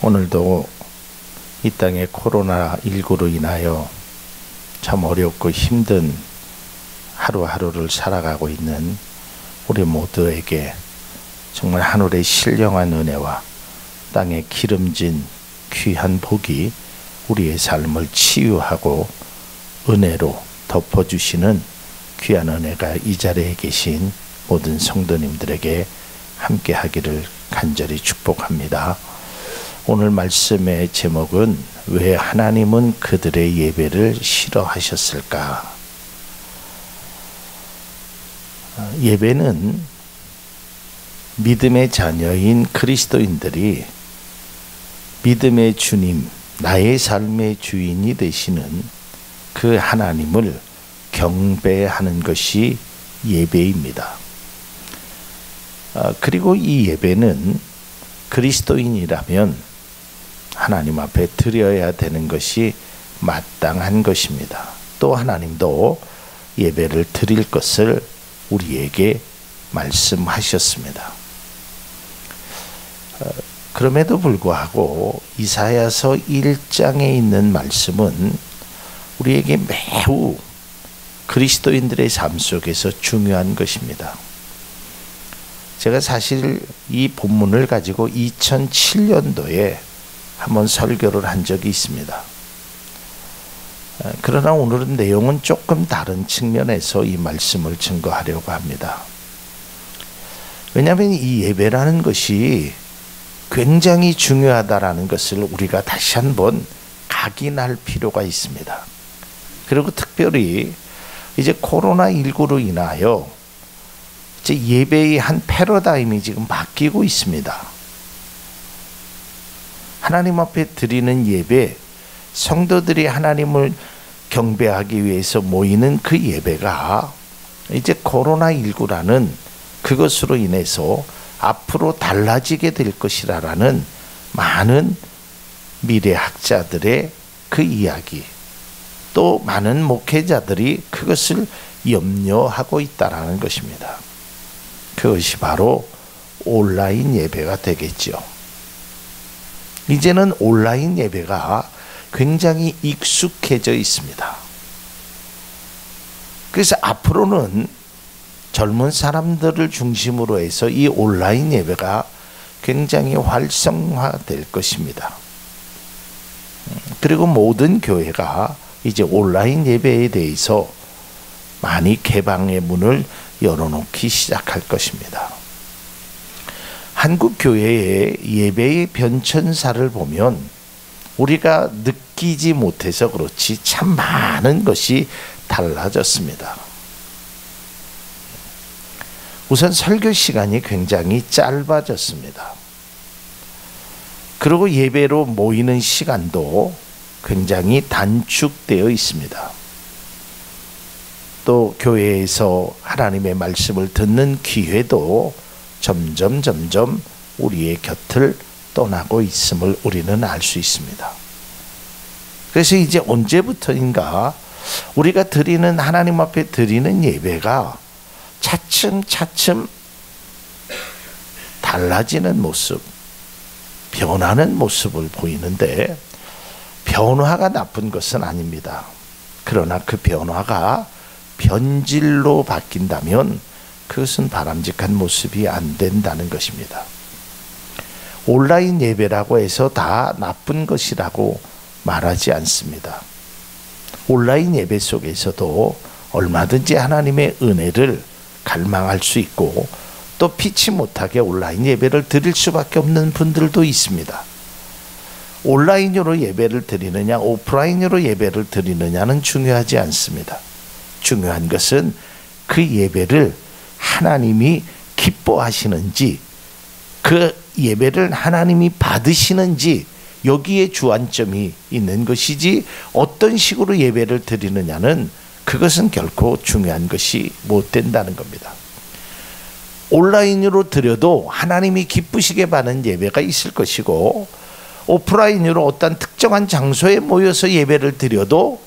오늘도 이 땅에 코로나19로 인하여 참 어렵고 힘든 하루하루를 살아가고 있는 우리 모두에게 정말 하늘의 신령한 은혜와 땅에 기름진 귀한 복이 우리의 삶을 치유하고 은혜로 덮어주시는 귀한 은혜가 이 자리에 계신 모든 성도님들에게 함께 하기를 간절히 축복합니다. 오늘 말씀의 제목은 왜 하나님은 그들의 예배를 싫어하셨을까? 예배는 믿음의 자녀인 그리스도인들이 믿음의 주님, 나의 삶의 주인이 되시는 그 하나님을 경배하는 것이 예배입니다. 그리고 이 예배는 그리스도인이라면 하나님 앞에 드려야 되는 것이 마땅한 것입니다. 또 하나님도 예배를 드릴 것을 우리에게 말씀하셨습니다. 그럼에도 불구하고 이사야서 1장에 있는 말씀은 우리에게 매우 그리스도인들의 삶 속에서 중요한 것입니다. 제가 사실 이 본문을 가지고 2007년도에 한번 설교를 한 적이 있습니다. 그러나 오늘은 내용은 조금 다른 측면에서 이 말씀을 증거하려고 합니다. 왜냐하면 이 예배라는 것이 굉장히 중요하다라는 것을 우리가 다시 한번 각인할 필요가 있습니다. 그리고 특별히 이제 코로나19로 인하여 이제 예배의 한 패러다임이 지금 바뀌고 있습니다. 하나님 앞에 드리는 예배, 성도들이 하나님을 경배하기 위해서 모이는 그 예배가 이제 코로나19라는 그것으로 인해서 앞으로 달라지게 될 것이라는 많은 미래학자들의 그 이야기, 또 많은 목회자들이 그것을 염려하고 있다는 것입니다. 그것이 바로 온라인 예배가 되겠죠. 이제는 온라인 예배가 굉장히 익숙해져 있습니다. 그래서 앞으로는 젊은 사람들을 중심으로 해서 이 온라인 예배가 굉장히 활성화될 것입니다. 그리고 모든 교회가 이제 온라인 예배에 대해서 많이 개방의 문을 열어놓기 시작할 것입니다. 한국 교회의 예배의 변천사를 보면 우리가 느끼지 못해서 그렇지 참 많은 것이 달라졌습니다. 우선 설교 시간이 굉장히 짧아졌습니다. 그리고 예배로 모이는 시간도 굉장히 단축되어 있습니다. 또 교회에서 하나님의 말씀을 듣는 기회도 점점 우리의 곁을 떠나고 있음을 우리는 알 수 있습니다. 그래서 이제 언제부터인가 우리가 드리는 하나님 앞에 드리는 예배가 차츰 달라지는 모습, 변하는 모습을 보이는데 변화가 나쁜 것은 아닙니다. 그러나 그 변화가 변질로 바뀐다면 그것은 바람직한 모습이 안 된다는 것입니다. 온라인 예배라고 해서 다 나쁜 것이라고 말하지 않습니다. 온라인 예배 속에서도 얼마든지 하나님의 은혜를 갈망할 수 있고 또 피치 못하게 온라인 예배를 드릴 수밖에 없는 분들도 있습니다. 온라인으로 예배를 드리느냐 오프라인으로 예배를 드리느냐는 중요하지 않습니다. 중요한 것은 그 예배를 하나님이 기뻐하시는지 그 예배를 하나님이 받으시는지 여기에 주안점이 있는 것이지 어떤 식으로 예배를 드리느냐는 그것은 결코 중요한 것이 못 된다는 겁니다. 온라인으로 드려도 하나님이 기쁘시게 받는 예배가 있을 것이고 오프라인으로 어떤 특정한 장소에 모여서 예배를 드려도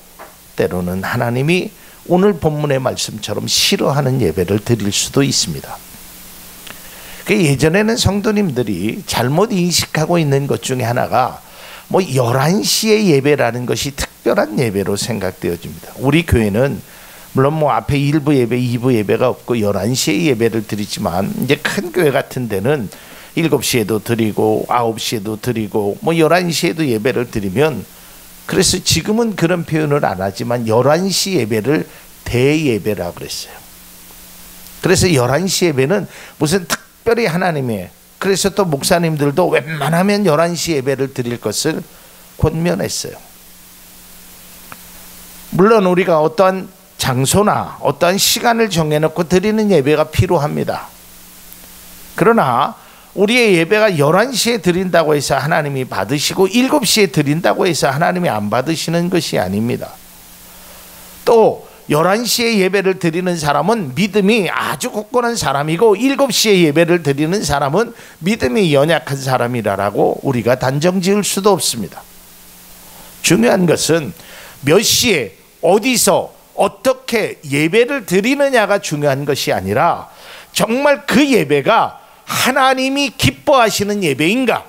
때로는 하나님이 오늘 본문의 말씀처럼 싫어하는 예배를 드릴 수도 있습니다. 예전에는 성도님들이 잘못 인식하고 있는 것 중에 하나가 뭐 11시에 예배라는 것이 특별한 예배로 생각되어집니다. 우리 교회는 물론 뭐 앞에 1부 예배, 2부 예배가 없고 11시에 예배를 드리지만 이제 큰 교회 같은 데는 7시에도 드리고 9시에도 드리고 뭐 11시에도 예배를 드리면, 그래서 지금은 그런 표현을 안 하지만 11시 예배를 대예배라고 그랬어요. 그래서 11시 예배는 무슨 특별히 하나님의, 그래서 또 목사님들도 웬만하면 11시 예배를 드릴 것을 권면했어요. 물론 우리가 어떠한 장소나 어떠한 시간을 정해놓고 드리는 예배가 필요합니다. 그러나 우리의 예배가 11시에 드린다고 해서 하나님이 받으시고 7시에 드린다고 해서 하나님이 안 받으시는 것이 아닙니다. 또 11시에 예배를 드리는 사람은 믿음이 아주 굳건한 사람이고 7시에 예배를 드리는 사람은 믿음이 연약한 사람이라고 우리가 단정 지을 수도 없습니다. 중요한 것은 몇 시에 어디서 어떻게 예배를 드리느냐가 중요한 것이 아니라 정말 그 예배가 하나님이 기뻐하시는 예배인가,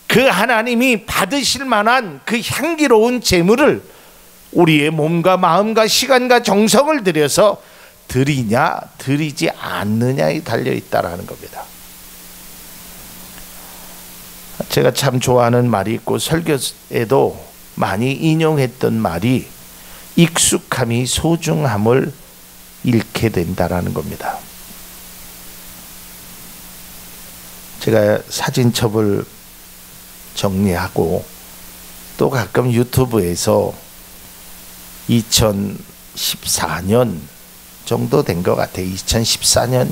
그 하나님이 받으실 만한 그 향기로운 제물을 우리의 몸과 마음과 시간과 정성을 들여서 드리냐 드리지 않느냐에 달려있다라는 겁니다. 제가 참 좋아하는 말이 있고 설교에도 많이 인용했던 말이 익숙함이 소중함을 잃게 된다라는 겁니다. 제가 사진첩을 정리하고 또 가끔 유튜브에서 2014년 정도 된 것 같아요. 2014년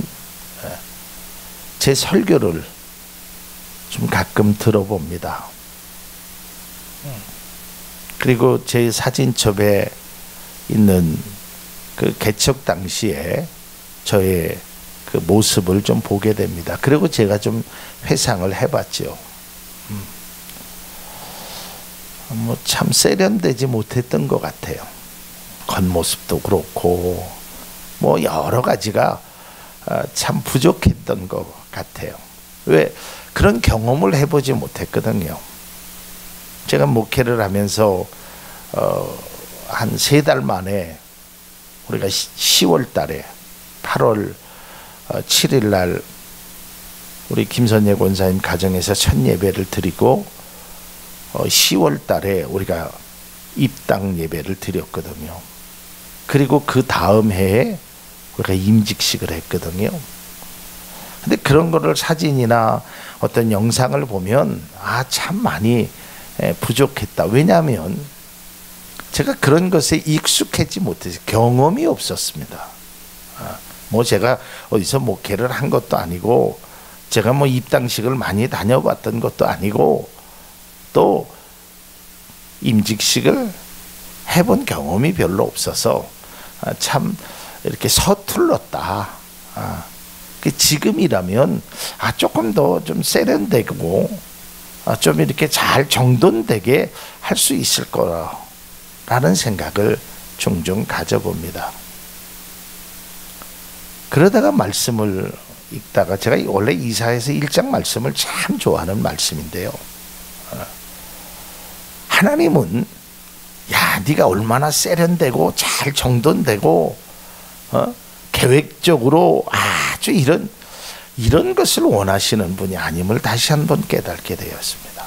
제 설교를 좀 가끔 들어봅니다. 그리고 제 사진첩에 있는 그 개척 당시에 저의 그 모습을 좀 보게 됩니다. 그리고 제가 좀 회상을 해봤죠. 뭐 참 세련되지 못했던 것 같아요. 겉모습도 그렇고 뭐 여러 가지가 참 부족했던 것 같아요. 왜? 그런 경험을 해보지 못했거든요. 제가 목회를 하면서 한 3달 만에 우리가 10월 달에 8월 7일 날 우리 김선예 권사님 가정에서 첫 예배를 드리고 10월 달에 우리가 입당 예배를 드렸거든요. 그리고 그 다음 해에 우리가 임직식을 했거든요. 근데 그런 거를 사진이나 어떤 영상을 보면 참 많이 부족했다. 왜냐하면 제가 그런 것에 익숙하지 못해서 경험이 없었습니다. 뭐 제가 어디서 목회를 한 것도 아니고 제가 뭐 입당식을 많이 다녀봤던 것도 아니고 또 임직식을 해본 경험이 별로 없어서 참 이렇게 서툴렀다. 지금이라면 조금 더 좀 세련되고 좀 이렇게 잘 정돈되게 할 수 있을 거라는 생각을 종종 가져봅니다. 그러다가 말씀을 읽다가 제가 원래 이사야서 1장 말씀을 참 좋아하는 말씀인데요. 하나님은 네가 얼마나 세련되고 잘 정돈되고 계획적으로 아주 이런 것을 원하시는 분이 아님을 다시 한번 깨닫게 되었습니다.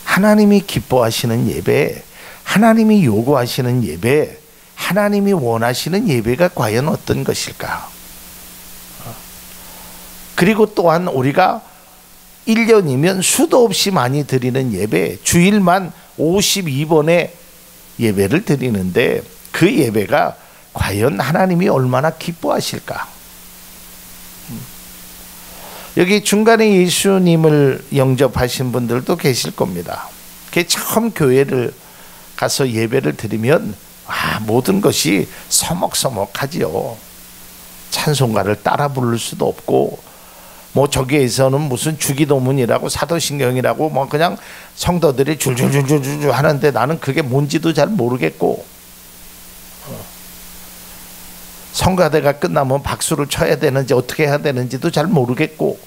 하나님이 기뻐하시는 예배, 하나님이 요구하시는 예배, 하나님이 원하시는 예배가 과연 어떤 것일까? 그리고 또한 우리가 1년이면 수도 없이 많이 드리는 예배, 주일만 52번의 예배를 드리는데 그 예배가 과연 하나님이 얼마나 기뻐하실까? 여기 중간에 예수님을 영접하신 분들도 계실 겁니다. 처음 교회를 가서 예배를 드리면 모든 것이 서먹서먹하지요. 찬송가를 따라 부를 수도 없고 뭐 저기에서는 무슨 주기도문이라고 사도신경이라고 뭐 그냥 성도들이 줄줄줄줄줄 하는데 나는 그게 뭔지도 잘 모르겠고 성가대가 끝나면 박수를 쳐야 되는지 어떻게 해야 되는지도 잘 모르겠고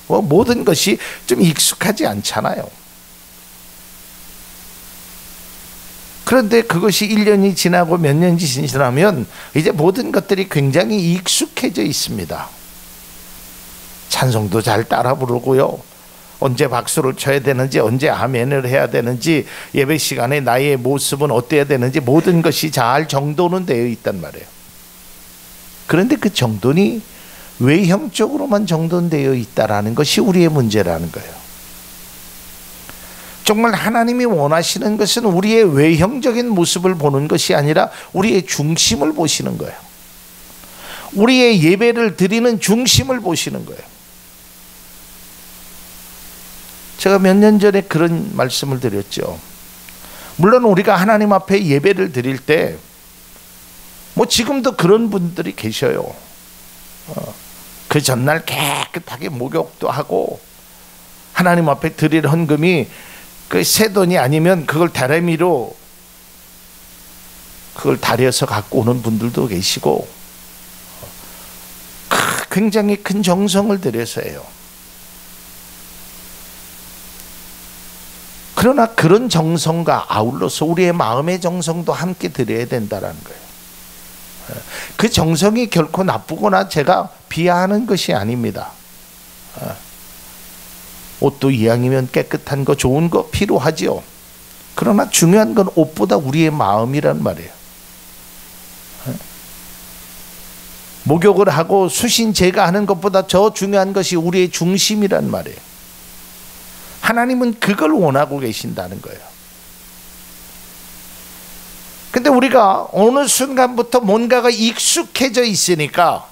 모든 것이 좀 익숙하지 않잖아요. 그런데 그것이 1년이 지나고 몇 년이 지나면 이제 모든 것들이 굉장히 익숙해져 있습니다. 찬송도 잘 따라 부르고요. 언제 박수를 쳐야 되는지, 언제 아멘을 해야 되는지, 예배 시간에 나의 모습은 어때야 되는지 모든 것이 잘 정돈은 되어 있단 말이에요. 그런데 그 정돈이 외형적으로만 정돈되어 있다라는 것이 우리의 문제라는 거예요. 정말 하나님이 원하시는 것은 우리의 외형적인 모습을 보는 것이 아니라 우리의 중심을 보시는 거예요. 우리의 예배를 드리는 중심을 보시는 거예요. 제가 몇 년 전에 그런 말씀을 드렸죠. 물론 우리가 하나님 앞에 예배를 드릴 때 지금도 그런 분들이 계셔요. 그 전날 깨끗하게 목욕도 하고 하나님 앞에 드릴 헌금이 그 새 돈이 아니면 그걸 다래미로 그걸 다려서 갖고 오는 분들도 계시고 굉장히 큰 정성을 들여서 해요. 그러나 그런 정성과 아울러서 우리의 마음의 정성도 함께 드려야 된다는 거예요. 그 정성이 결코 나쁘거나 제가 비하하는 것이 아닙니다. 옷도 이왕이면 깨끗한 거 좋은 거 필요하지요. 그러나 중요한 건 옷보다 우리의 마음이란 말이에요. 목욕을 하고 수신 제거하는 것보다 더 중요한 것이 우리의 중심이란 말이에요. 하나님은 그걸 원하고 계신다는 거예요. 근데 우리가 어느 순간부터 뭔가가 익숙해져 있으니까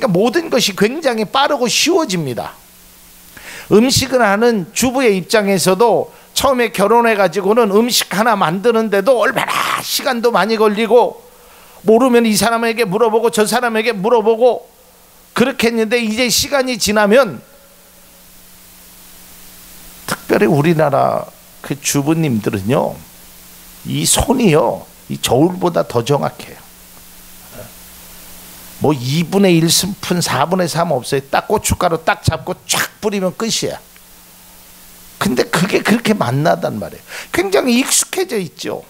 모든 것이 굉장히 빠르고 쉬워집니다. 음식을 하는 주부의 입장에서도 처음에 결혼해가지고는 음식 하나 만드는데도 얼마나 시간도 많이 걸리고 모르면 이 사람에게 물어보고 저 사람에게 물어보고 그렇게 했는데 이제 시간이 지나면 특별히 우리나라 그 주부님들은요, 이 손이요, 이 저울보다 더 정확해요. 2분의 1 스푼, 4분의 3 없어요. 딱 고춧가루 딱 잡고 쫙 뿌리면 끝이야. 근데 그게 그렇게 맛나단 말이에요. 굉장히 익숙해져 있죠.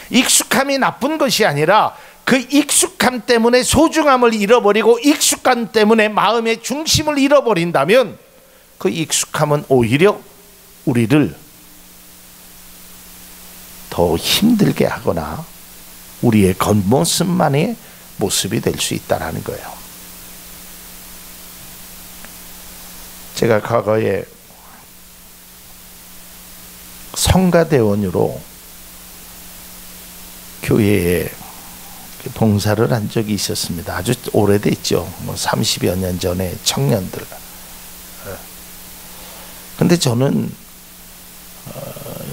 익숙함이 나쁜 것이 아니라 그 익숙함 때문에 소중함을 잃어버리고 익숙함 때문에 마음의 중심을 잃어버린다면 그 익숙함은 오히려 우리를 더 힘들게 하거나 우리의 겉모습만의 모습이 될 수 있다는 거예요. 제가 과거에 성가대원으로 교회에 봉사를 한 적이 있었습니다. 아주 오래됐죠. 30여 년 전에 청년들. 근데 저는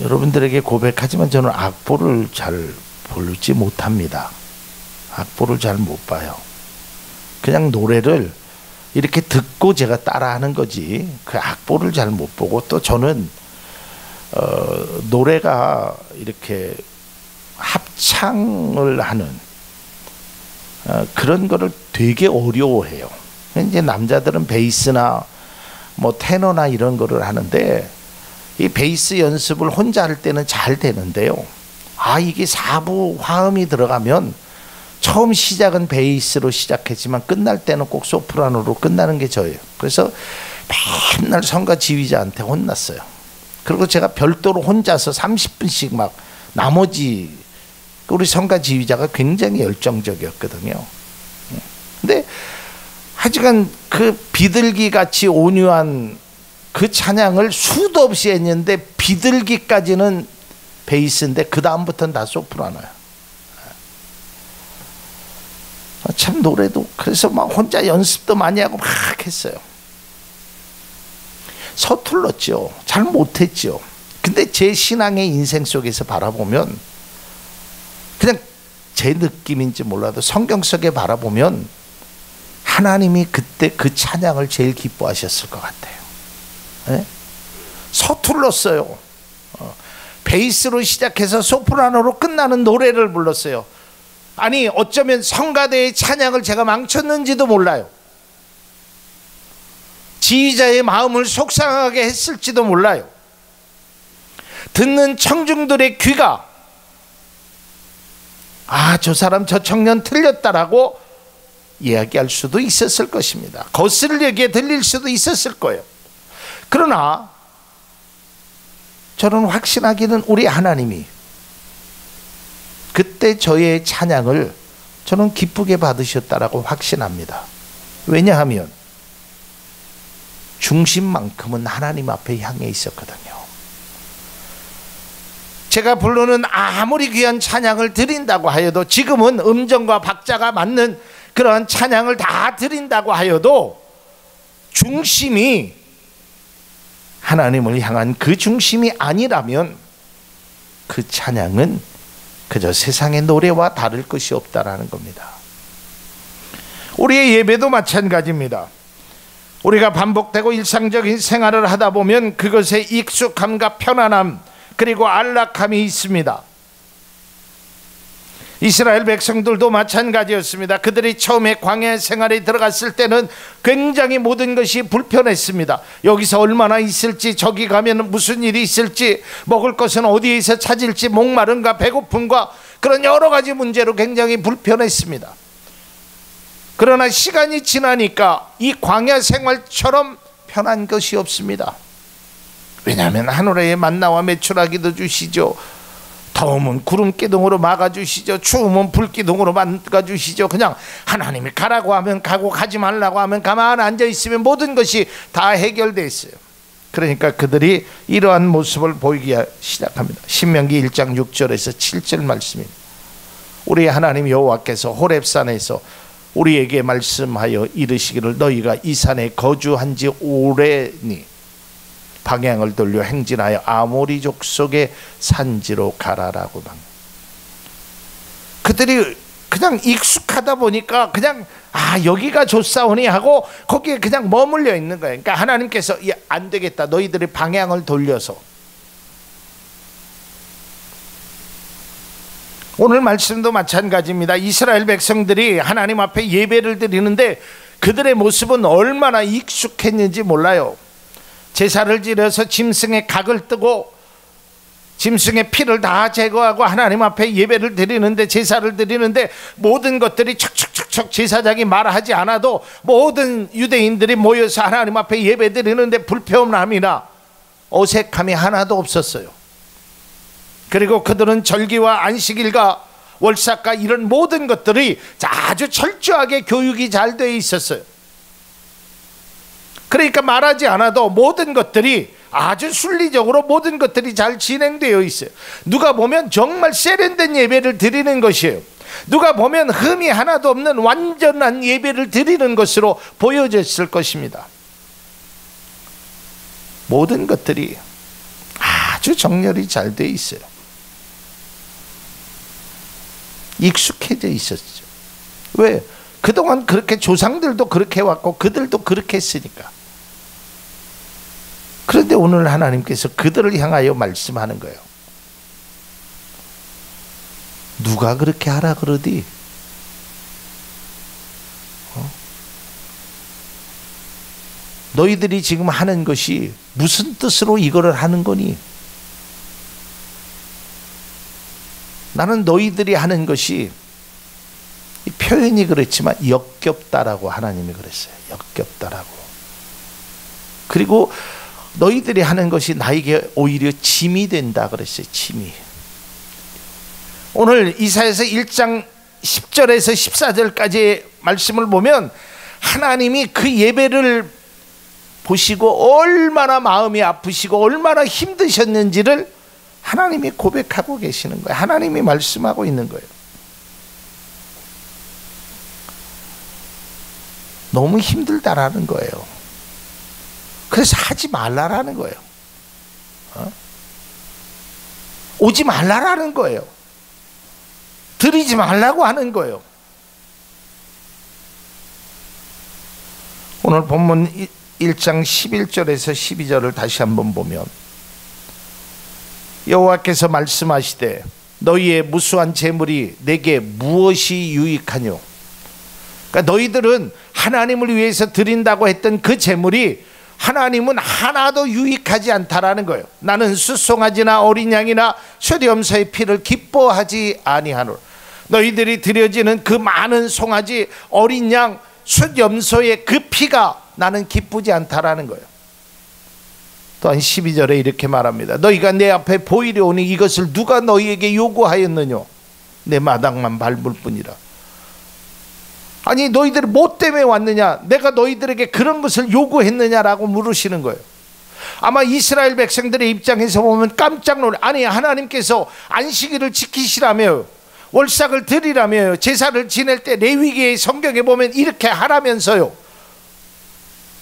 여러분들에게 고백하지만 저는 악보를 잘 부르지 못합니다. 악보를 잘 못 봐요. 그냥 노래를 이렇게 듣고 제가 따라하는 거지 그 악보를 잘 못 보고 또 저는 노래가 이렇게 합창을 하는 그런 거를 되게 어려워해요. 이제 남자들은 베이스나 테너나 이런 거를 하는데 이 베이스 연습을 혼자 할 때는 잘 되는데요. 이게 4부 화음이 들어가면 처음 시작은 베이스로 시작했지만 끝날 때는 꼭 소프라노로 끝나는 게 저예요. 그래서 맨날 성가 지휘자한테 혼났어요. 그리고 제가 별도로 혼자서 30분씩 막 나머지 우리 성가 지휘자가 굉장히 열정적이었거든요. 근데 하여간 그 비둘기 같이 온유한 그 찬양을 수도 없이 했는데 비둘기까지는 베이스인데 그 다음부터는 다 소프라노야. 참 노래도 그래서 막 혼자 연습도 많이 하고 막 했어요. 서툴렀죠. 잘 못했죠. 근데 제 신앙의 인생 속에서 바라보면 그냥 제 느낌인지 몰라도 성경 속에 바라보면 하나님이 그때 그 찬양을 제일 기뻐하셨을 것 같아요. 네? 서툴렀어요. 베이스로 시작해서 소프라노로 끝나는 노래를 불렀어요. 아니 어쩌면 성가대의 찬양을 제가 망쳤는지도 몰라요. 지휘자의 마음을 속상하게 했을지도 몰라요. 듣는 청중들의 귀가 저 사람 저 청년 틀렸다라고 이야기할 수도 있었을 것입니다. 거슬리게 들릴 수도 있었을 거예요. 그러나 저는 확신하기는 우리 하나님이 그때 저의 찬양을 저는 기쁘게 받으셨다라고 확신합니다. 왜냐하면 중심만큼은 하나님 앞에 향해 있었거든요. 제가 부르는 아무리 귀한 찬양을 드린다고 하여도, 지금은 음정과 박자가 맞는 그러한 찬양을 다 드린다고 하여도 중심이 하나님을 향한 그 중심이 아니라면 그 찬양은 그저 세상의 노래와 다를 것이 없다라는 겁니다. 우리의 예배도 마찬가지입니다. 우리가 반복되고 일상적인 생활을 하다 보면 그것에 익숙함과 편안함 그리고 안락함이 있습니다. 이스라엘 백성들도 마찬가지였습니다. 그들이 처음에 광야 생활에 들어갔을 때는 굉장히 모든 것이 불편했습니다. 여기서 얼마나 있을지, 저기 가면 무슨 일이 있을지, 먹을 것은 어디에서 찾을지, 목마름과 배고픔과 그런 여러 가지 문제로 굉장히 불편했습니다. 그러나 시간이 지나니까 이 광야 생활처럼 편한 것이 없습니다. 왜냐하면 하늘의 만나와 메추라기도 주시죠. 더우면 구름 기둥으로 막아주시죠. 추우면 불 기둥으로 막아주시죠. 그냥 하나님이 가라고 하면 가고, 가지 말라고 하면 가만히 앉아있으면 모든 것이 다 해결되어 있어요. 그러니까 그들이 이러한 모습을 보이기 시작합니다. 신명기 1장 6절에서 7절 말씀입니다. 우리 하나님 여호와께서 호렙산에서 우리에게 말씀하여 이르시기를, 너희가 이 산에 거주한 지 오래니 방향을 돌려 행진하여 아모리 족속의 산지로 가라라고. 그들이 그냥 익숙하다 보니까 그냥 여기가 좋사오니 하고 거기에 그냥 머물러 있는 거예요. 그러니까 하나님께서 안 되겠다, 너희들이 방향을 돌려서. 오늘 말씀도 마찬가지입니다. 이스라엘 백성들이 하나님 앞에 예배를 드리는데 그들의 모습은 얼마나 익숙했는지 몰라요. 제사를 지려서 짐승의 각을 뜨고 짐승의 피를 다 제거하고 하나님 앞에 예배를 드리는데, 제사를 드리는데 모든 것들이 척척척척 제사장이 말하지 않아도 모든 유대인들이 모여서 하나님 앞에 예배 드리는데 불편함이나 어색함이 하나도 없었어요. 그리고 그들은 절기와 안식일과 월삭과 이런 모든 것들이 아주 철저하게 교육이 잘 되어 있었어요. 그러니까 말하지 않아도 모든 것들이 아주 순리적으로 모든 것들이 잘 진행되어 있어요. 누가 보면 정말 세련된 예배를 드리는 것이에요. 누가 보면 흠이 하나도 없는 완전한 예배를 드리는 것으로 보여졌을 것입니다. 모든 것들이 아주 정렬이 잘 되어 있어요. 익숙해져 있었죠. 왜? 그동안 그렇게 조상들도 그렇게 해왔고 그들도 그렇게 했으니까. 그런데 오늘 하나님께서 그들을 향하여 말씀하는 거예요. 누가 그렇게 하라 그러디? 너희들이 지금 하는 것이 무슨 뜻으로 이거를 하는 거니? 나는 너희들이 하는 것이, 표현이 그렇지만 역겹다라고 하나님이 그랬어요. 역겹다라고. 그리고 너희들이 하는 것이 나에게 오히려 짐이 된다 그랬어요. 짐이. 오늘 이사야서 1장 10절에서 14절까지의 말씀을 보면 하나님이 그 예배를 보시고 얼마나 마음이 아프시고 얼마나 힘드셨는지를 하나님이 고백하고 계시는 거예요. 하나님이 말씀하고 있는 거예요. 너무 힘들다라는 거예요. 그래서 하지 말라라는 거예요. 오지 말라라는 거예요. 드리지 말라고 하는 거예요. 오늘 본문 1장 11절에서 12절을 다시 한번 보면 여호와께서 말씀하시되 너희의 무수한 재물이 내게 무엇이 유익하뇨? 그러니까 너희들은 하나님을 위해서 드린다고 했던 그 재물이 하나님은 하나도 유익하지 않다라는 거예요. 나는 숫송아지나 어린 양이나 숫염소의 피를 기뻐하지 아니하노라. 너희들이 드려지는 그 많은 송아지, 어린 양, 숫염소의 그 피가 나는 기쁘지 않다라는 거예요. 또한 12절에 이렇게 말합니다. 너희가 내 앞에 보이려 오니 이것을 누가 너희에게 요구하였느냐? 내 마당만 밟을 뿐이라. 아니 너희들이 뭐 때문에 왔느냐? 내가 너희들에게 그런 것을 요구했느냐라고 물으시는 거예요. 아마 이스라엘 백성들의 입장에서 보면 깜짝 놀라. 아니 하나님께서 안식일을 지키시라며, 월삭을 드리라며, 제사를 지낼 때 레위기의 성경에 보면 이렇게 하라면서요.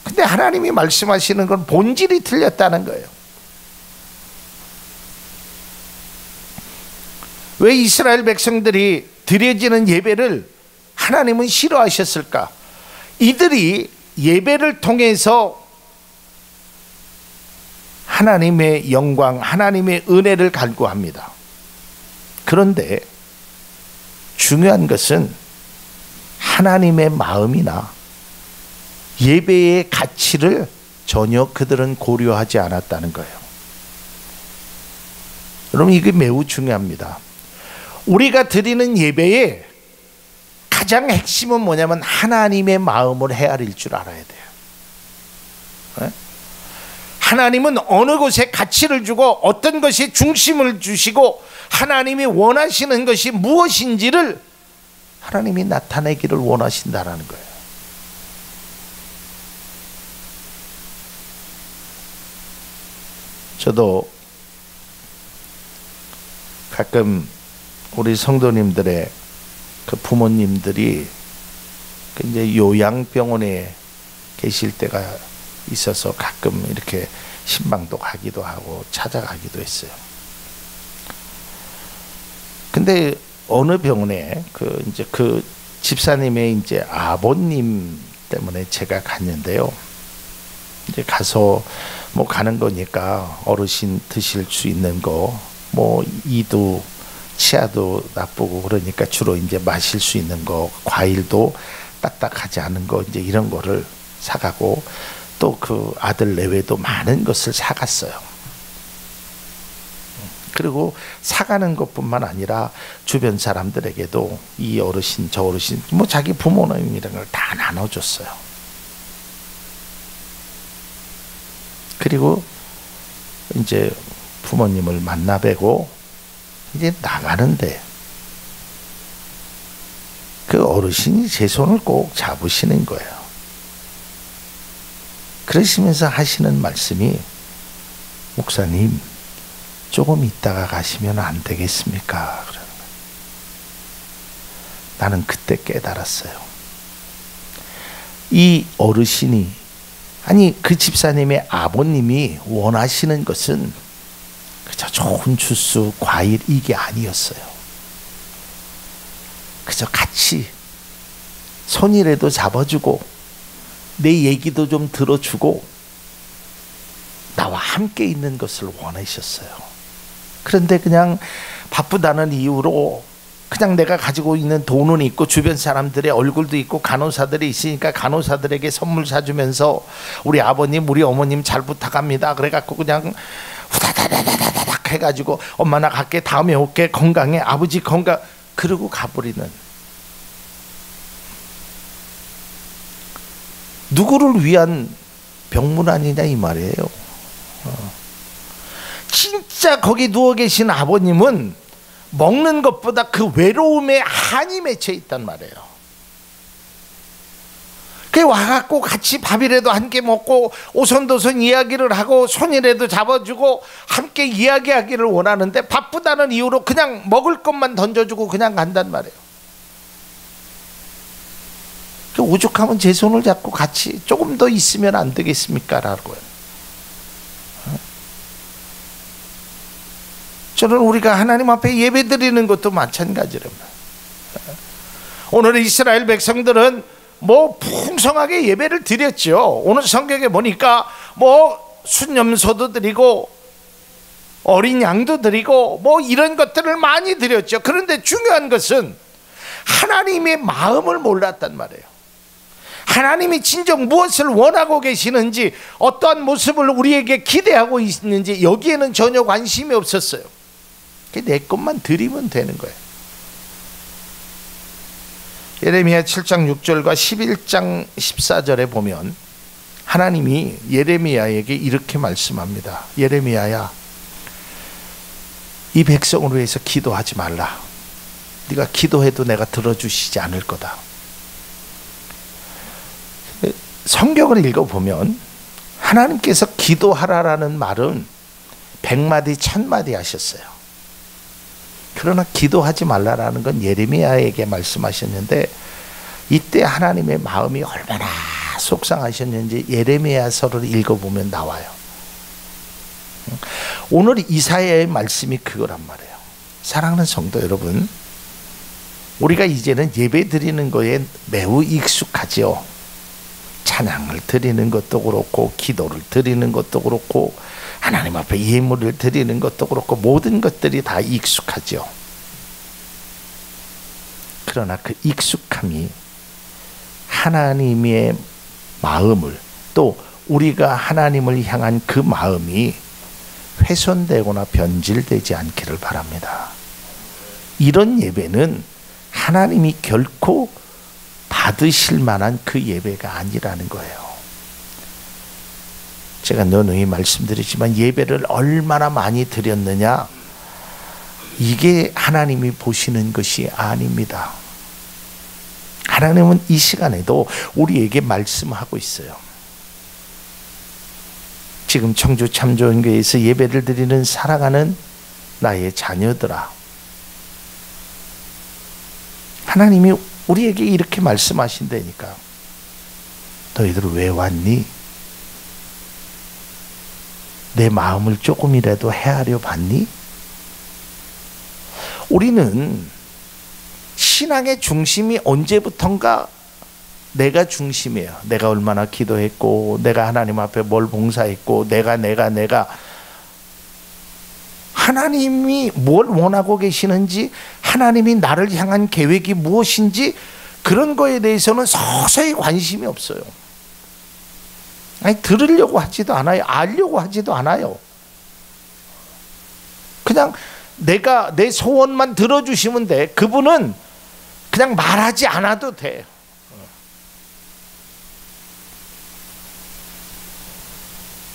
근데 하나님이 말씀하시는 건 본질이 틀렸다는 거예요. 왜 이스라엘 백성들이 드려지는 예배를 하나님은 싫어하셨을까? 이들이 예배를 통해서 하나님의 영광, 하나님의 은혜를 갈구합니다. 그런데 중요한 것은 하나님의 마음이나 예배의 가치를 전혀 그들은 고려하지 않았다는 거예요. 여러분 이게 매우 중요합니다. 우리가 드리는 예배의 가장 핵심은 뭐냐면 하나님의 마음을 헤아릴 줄 알아야 돼요. 네? 하나님은 어느 곳에 가치를 주고 어떤 것에 중심을 주시고 하나님이 원하시는 것이 무엇인지를 하나님이 나타내기를 원하신다라는 거예요. 저도 가끔 우리 성도님들의 그 부모님들이 이제 요양병원에 계실 때가 있어서 가끔 이렇게 신방도 가기도 하고 찾아가기도 했어요. 근데 어느 병원에 이제 그 집사님의 이제 아버님 때문에 제가 갔는데요. 이제 가서 뭐 가는 거니까 어르신 드실 수 있는 거, 뭐 이도 치아도 나쁘고 그러니까 주로 이제 마실 수 있는 거, 과일도 딱딱하지 않은 거 이제 이런 거를 사가고 또 그 아들 내외도 많은 것을 사갔어요. 그리고 사가는 것뿐만 아니라 주변 사람들에게도 이 어르신 저 어르신 뭐 자기 부모님이라는 걸 다 나눠줬어요. 그리고 이제 부모님을 만나 뵈고 이제 나가는데 그 어르신이 제 손을 꼭 잡으시는 거예요. 그러시면서 하시는 말씀이 목사님 조금 있다가 가시면 안 되겠습니까? 그러는 거예요. 나는 그때 깨달았어요. 이 어르신이 아니 그 집사님의 아버님이 원하시는 것은 그저 좋은 주스, 과일 이게 아니었어요. 그저 같이 손이라도 잡아주고 내 얘기도 좀 들어주고 나와 함께 있는 것을 원하셨어요. 그런데 그냥 바쁘다는 이유로 그냥 내가 가지고 있는 돈은 있고 주변 사람들의 얼굴도 있고 간호사들이 있으니까 간호사들에게 선물 사주면서 우리 아버님 우리 어머님 잘 부탁합니다 그래갖고 그냥 후다다다다닥 해가지고 엄마 나 갈게 다음에 올게 건강해 아버지 건강 그러고 가버리는 누구를 위한 병문안이냐 이 말이에요. 진짜 거기 누워 계신 아버님은 먹는 것보다 그 외로움에 한이 맺혀 있단 말이에요. 그 와갖고 같이 밥이라도 함께 먹고 오손도손 이야기를 하고 손이라도 잡아주고 함께 이야기하기를 원하는데 바쁘다는 이유로 그냥 먹을 것만 던져주고 그냥 간단 말이에요. 오죽하면 제 손을 잡고 같이 조금 더 있으면 안 되겠습니까? 라고요. 저는 우리가 하나님 앞에 예배 드리는 것도 마찬가지랍니다. 오늘 이스라엘 백성들은 뭐 풍성하게 예배를 드렸죠. 오늘 성경에 보니까 뭐 순념소도 드리고 어린 양도 드리고 뭐 이런 것들을 많이 드렸죠. 그런데 중요한 것은 하나님의 마음을 몰랐단 말이에요. 하나님이 진정 무엇을 원하고 계시는지, 어떠한 모습을 우리에게 기대하고 있는지 여기에는 전혀 관심이 없었어요. 내 것만 드리면 되는 거예요. 예레미야 7장 6절과 11장 14절에 보면 하나님이 예레미야에게 이렇게 말씀합니다. 예레미야야, 이 백성을 위해서 기도하지 말라. 네가 기도해도 내가 들어주시지 않을 거다. 성경을 읽어보면 하나님께서 기도하라라는 말은 100마디 1000마디 하셨어요. 그러나 기도하지 말라라는 건 예레미야에게 말씀하셨는데, 이때 하나님의 마음이 얼마나 속상하셨는지 예레미야서를 읽어보면 나와요. 오늘 이사야의 말씀이 그거란 말이에요. 사랑하는 성도 여러분, 우리가 이제는 예배 드리는 거에 매우 익숙하죠. 찬양을 드리는 것도 그렇고, 기도를 드리는 것도 그렇고, 하나님 앞에 예물을 드리는 것도 그렇고, 모든 것들이 다 익숙하죠. 그러나 그 익숙함이 하나님의 마음을, 또 우리가 하나님을 향한 그 마음이 훼손되거나 변질되지 않기를 바랍니다. 이런 예배는 하나님이 결코 받으실 만한 그 예배가 아니라는 거예요. 제가 누누이 말씀드리지만 예배를 얼마나 많이 드렸느냐, 이게 하나님이 보시는 것이 아닙니다. 하나님은 이 시간에도 우리에게 말씀하고 있어요. 지금 청주 참조연교회에서 예배를 드리는 사랑하는 나의 자녀들아, 하나님이 우리에게 이렇게 말씀하신다니까. 너희들 왜 왔니? 내 마음을 조금이라도 헤아려 봤니? 우리는 신앙의 중심이 언제부턴가 내가 중심이에요. 내가 얼마나 기도했고, 내가 하나님 앞에 뭘 봉사했고, 내가 하나님이 뭘 원하고 계시는지, 하나님이 나를 향한 계획이 무엇인지, 그런 거에 대해서는 서서히 관심이 없어요. 아니, 들으려고 하지도 않아요. 알려고 하지도 않아요. 그냥 내가 내 소원만 들어주시면 돼. 그분은 그냥 말하지 않아도 돼.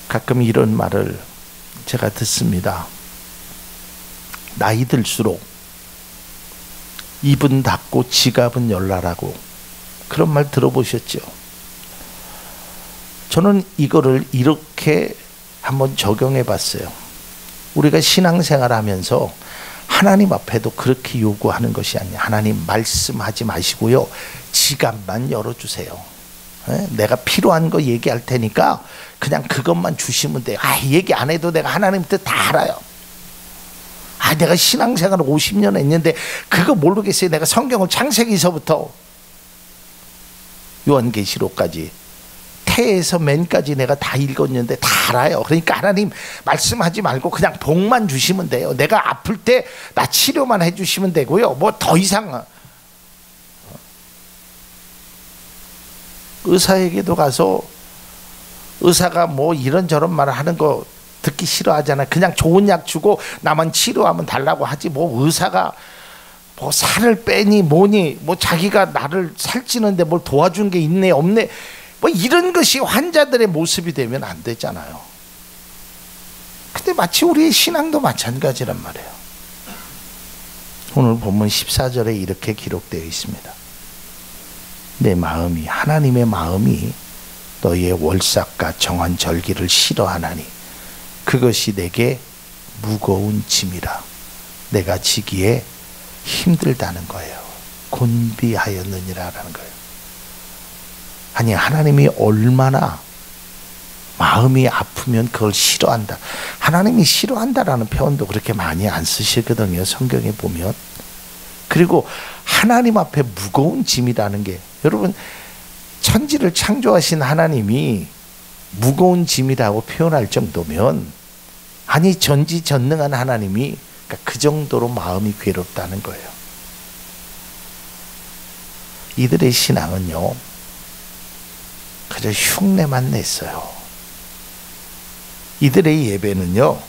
가끔 이런 말을 제가 듣습니다. 나이 들수록 입은 닫고 지갑은 열라라고. 그런 말 들어보셨죠? 저는 이거를 이렇게 한번 적용해 봤어요. 우리가 신앙생활 하면서 하나님 앞에도 그렇게 요구하는 것이 아니에요. 하나님 말씀하지 마시고요, 지갑만 열어주세요. 내가 필요한 거 얘기할 테니까 그냥 그것만 주시면 돼요. 얘기 안 해도 내가 하나님 뜻 다 알아요. 내가 신앙생활을 50년 했는데 그거 모르겠어요. 내가 성경을 창세기서부터 요한계시록까지 태에서 맨까지 내가 다 읽었는데 다 알아요. 그러니까 하나님 말씀하지 말고 그냥 복만 주시면 돼요. 내가 아플 때 나 치료만 해주시면 되고요, 뭐 더 이상. 의사에게도 가서 의사가 뭐 이런저런 말을 하는 거 듣기 싫어하잖아요. 그냥 좋은 약 주고 나만 치료하면 달라고 하지, 뭐 의사가 뭐 살을 빼니 뭐니, 뭐 자기가 나를 살찌는데 뭘 도와준 게 있네 없네, 뭐 이런 것이 환자들의 모습이 되면 안 되잖아요. 근데 마치 우리의 신앙도 마찬가지란 말이에요. 오늘 본문 14절에 이렇게 기록되어 있습니다. 내 마음이, 하나님의 마음이 너희의 월삭과 정한 절기를 싫어하나니 그것이 내게 무거운 짐이라. 내가 지기에 힘들다는 거예요. 곤비하였느니라라는 거예요. 아니, 하나님이 얼마나 마음이 아프면 그걸 싫어한다. 하나님이 싫어한다라는 표현도 그렇게 많이 안 쓰시거든요, 성경에 보면. 그리고 하나님 앞에 무거운 짐이라는 게, 여러분, 천지를 창조하신 하나님이 무거운 짐이라고 표현할 정도면 아니 전지전능한 하나님이 그러니까 그 정도로 마음이 괴롭다는 거예요. 이들의 신앙은요 그저 흉내만 냈어요. 이들의 예배는요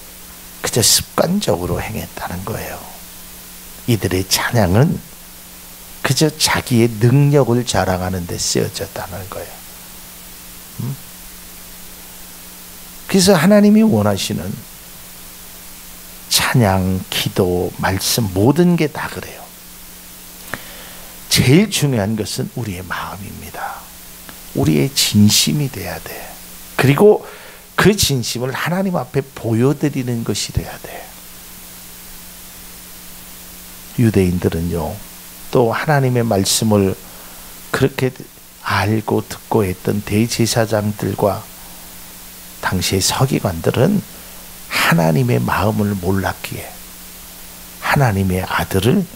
그저 습관적으로 행했다는 거예요. 이들의 찬양은 그저 자기의 능력을 자랑하는 데 쓰여졌다는 거예요. 그래서 하나님이 원하시는 찬양, 기도, 말씀 모든 게 다 그래요. 제일 중요한 것은 우리의 마음입니다. 우리의 진심이 돼야 돼. 그리고 그 진심을 하나님 앞에 보여드리는 것이 돼야 돼. 유대인들은요 또 하나님의 말씀을 그렇게 알고 듣고 했던 대제사장들과 당시의 서기관들은 하나님의 마음을 몰랐기에 하나님의 아들을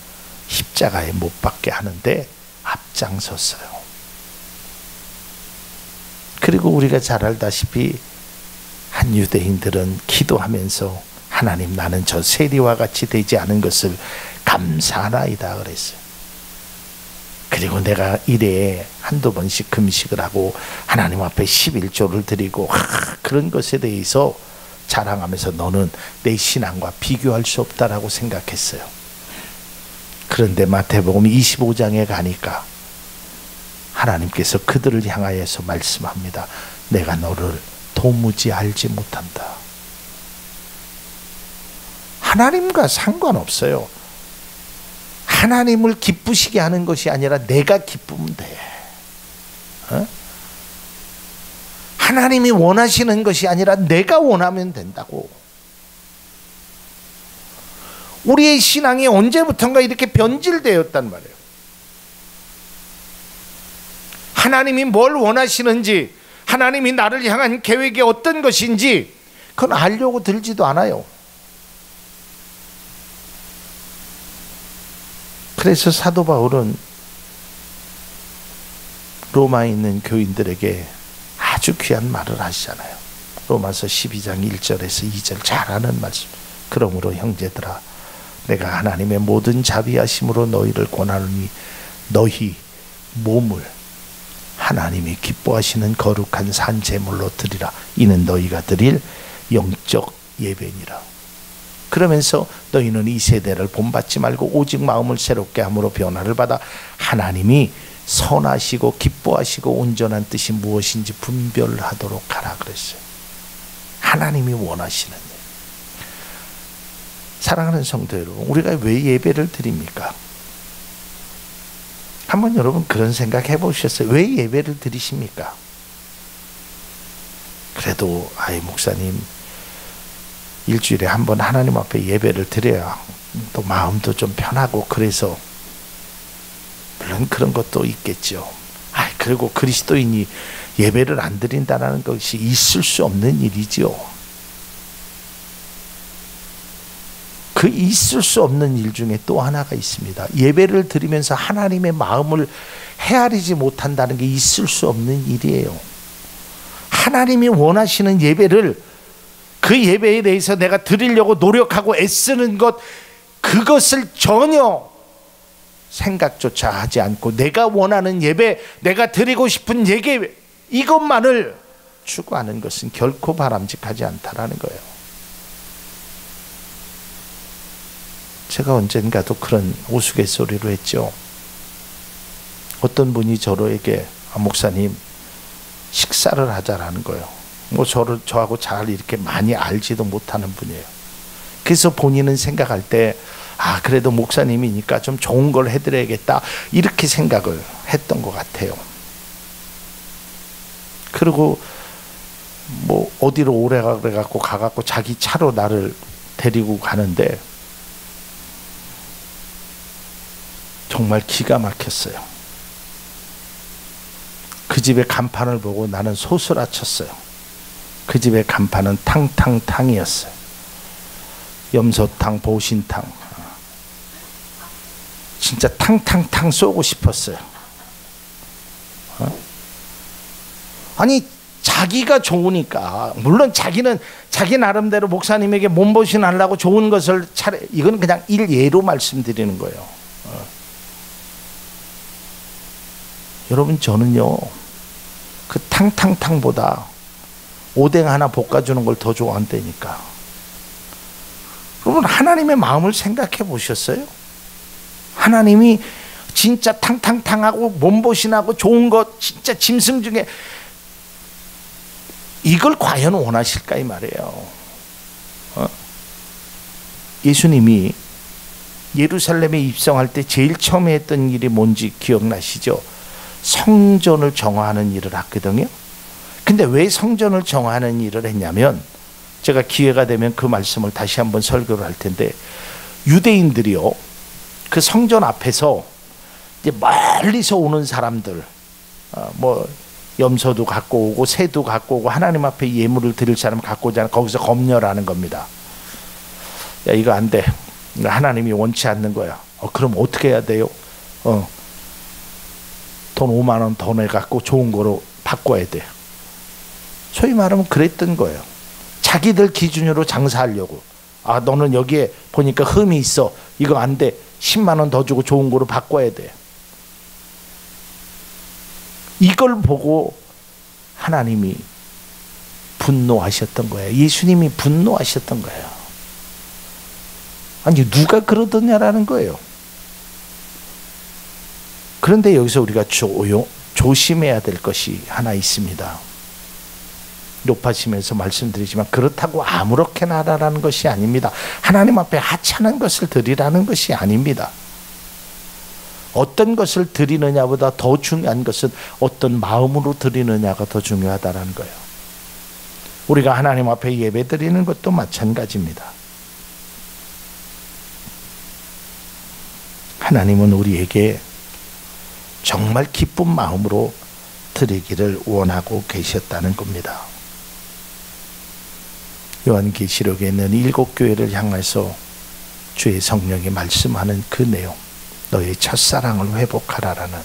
십자가에 못 박게 하는데 앞장섰어요. 그리고 우리가 잘 알다시피 한 유대인들은 기도하면서 하나님 나는 저 세리와 같이 되지 않은 것을 감사하나이다 그랬어요. 그리고 내가 일에 한두 번씩 금식을 하고 하나님 앞에 11조를 드리고 그런 것에 대해서 자랑하면서 너는 내 신앙과 비교할 수 없다라고 생각했어요. 그런데 마태복음 25장에 가니까 하나님께서 그들을 향하여서 말씀합니다. 내가 너를 도무지 알지 못한다. 하나님과 상관없어요. 하나님을 기쁘시게 하는 것이 아니라 내가 기쁘면 돼. 하나님이 원하시는 것이 아니라 내가 원하면 된다고. 우리의 신앙이 언제부턴가 이렇게 변질되었단 말이에요. 하나님이 뭘 원하시는지, 하나님이 나를 향한 계획이 어떤 것인지 그건 알려고 들지도 않아요. 그래서 사도 바울은 로마에 있는 교인들에게 아주 귀한 말을 하시잖아요. 로마서 12장 1절에서 2절 잘 아는 말씀. 그러므로 형제들아 내가 하나님의 모든 자비하심으로 너희를 권하노니 너희 몸을 하나님이 기뻐하시는 거룩한 산 제물로 드리라. 이는 너희가 드릴 영적 예배니라. 그러면서 너희는 이 세대를 본받지 말고 오직 마음을 새롭게 함으로 변화를 받아 하나님이 선하시고 기뻐하시고 온전한 뜻이 무엇인지 분별하도록 하라 그랬어요. 하나님이 원하시는 일. 사랑하는 성도 여러분, 우리가 왜 예배를 드립니까? 한번 여러분 그런 생각 해보셨어요? 왜 예배를 드리십니까? 그래도 목사님 일주일에 한 번 하나님 앞에 예배를 드려야 또 마음도 좀 편하고 그래서 물론 그런 것도 있겠죠. 그리고 그리스도인이 예배를 안 드린다는 것이 있을 수 없는 일이죠. 그 있을 수 없는 일 중에 또 하나가 있습니다. 예배를 드리면서 하나님의 마음을 헤아리지 못한다는 게 있을 수 없는 일이에요. 하나님이 원하시는 예배를 그 예배에 대해서 내가 드리려고 노력하고 애쓰는 것 그것을 전혀 생각조차 하지 않고 내가 원하는 예배, 내가 드리고 싶은 예배 이것만을 추구하는 것은 결코 바람직하지 않다라는 거예요. 제가 언젠가도 그런 우스갯소리로 했죠. 어떤 분이 저에게 목사님 식사를 하자라는 거예요. 저하고 잘 이렇게 많이 알지도 못하는 분이에요. 그래서 본인은 생각할 때 그래도 목사님이니까 좀 좋은 걸 해드려야겠다 이렇게 생각을 했던 것 같아요. 그리고 어디로 오래 가갖고 자기 차로 나를 데리고 가는데 정말 기가 막혔어요. 그 집의 간판을 보고 나는 소스라쳤어요. 그 집의 간판은 탕탕탕이었어요. 염소탕, 보신탕. 진짜 탕탕탕 쏘고 싶었어요. 아니 자기가 좋으니까, 물론 자기는 자기 나름대로 목사님에게 몸보신 하려고 좋은 것을 이건 그냥 일예로 말씀드리는 거예요. 여러분, 저는요 그 탕탕탕보다 오뎅 하나 볶아주는 걸 더 좋아한다니까. 여러분, 하나님의 마음을 생각해 보셨어요? 하나님이 진짜 탕탕탕하고 몸보신하고 좋은 것 진짜 짐승 중에 이걸 과연 원하실까 이 말이에요. 예수님이 예루살렘에 입성할 때 제일 처음에 했던 일이 뭔지 기억나시죠? 성전을 정화하는 일을 했거든요. 근데 왜 성전을 정화하는 일을 했냐면, 제가 기회가 되면 그 말씀을 다시 한번 설교를 할 텐데, 유대인들이요 그 성전 앞에서 이제 멀리서 오는 사람들, 뭐 염소도 갖고 오고 새도 갖고 오고 하나님 앞에 예물을 드릴 사람 갖고 오잖아. 거기서 검열하는 겁니다. 야, 이거 안 돼. 하나님이 원치 않는 거야. 그럼 어떻게 해야 돼요? 돈 5만 원 더 내갖고 좋은 거로 바꿔야 돼. 소위 말하면 그랬던 거예요. 자기들 기준으로 장사하려고. 너는 여기에 보니까 흠이 있어. 이거 안 돼. 10만 원 더 주고 좋은 거로 바꿔야 돼. 이걸 보고 하나님이 분노하셨던 거예요. 예수님이 분노하셨던 거예요. 아니, 누가 그러더냐라는 거예요. 그런데 여기서 우리가 조심해야 될 것이 하나 있습니다. 높아지면서 말씀드리지만, 그렇다고 아무렇게나 하라는 것이 아닙니다. 하나님 앞에 하찮은 것을 드리라는 것이 아닙니다. 어떤 것을 드리느냐보다 더 중요한 것은 어떤 마음으로 드리느냐가 더 중요하다는 거예요. 우리가 하나님 앞에 예배 드리는 것도 마찬가지입니다. 하나님은 우리에게 정말 기쁜 마음으로 드리기를 원하고 계셨다는 겁니다. 요한계시록에 있는 7교회를 향해서 주의 성령이 말씀하는 그 내용, 너의 첫사랑을 회복하라라는,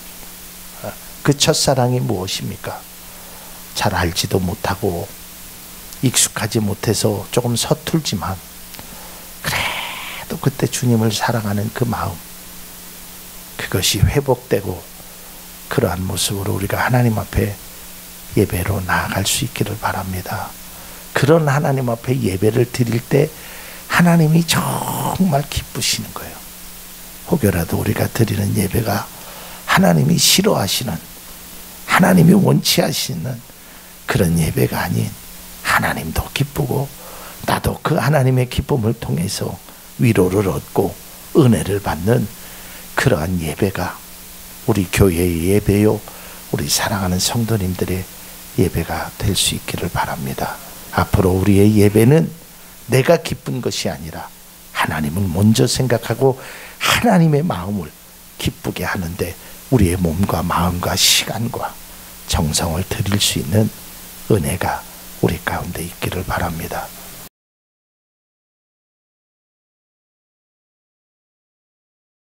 그 첫사랑이 무엇입니까? 잘 알지도 못하고 익숙하지 못해서 조금 서툴지만 그래도 그때 주님을 사랑하는 그 마음, 그것이 회복되고 그러한 모습으로 우리가 하나님 앞에 예배로 나아갈 수 있기를 바랍니다. 그런 하나님 앞에 예배를 드릴 때 하나님이 정말 기쁘시는 거예요. 혹여라도 우리가 드리는 예배가 하나님이 싫어하시는, 하나님이 원치 하시는 그런 예배가 아닌, 하나님도 기쁘고 나도 그 하나님의 기쁨을 통해서 위로를 얻고 은혜를 받는 그러한 예배가 우리 교회의 예배요, 우리 사랑하는 성도님들의 예배가 될 수 있기를 바랍니다. 앞으로 우리의 예배는 내가 기쁜 것이 아니라 하나님을 먼저 생각하고 하나님의 마음을 기쁘게 하는데 우리의 몸과 마음과 시간과 정성을 드릴 수 있는 은혜가 우리 가운데 있기를 바랍니다.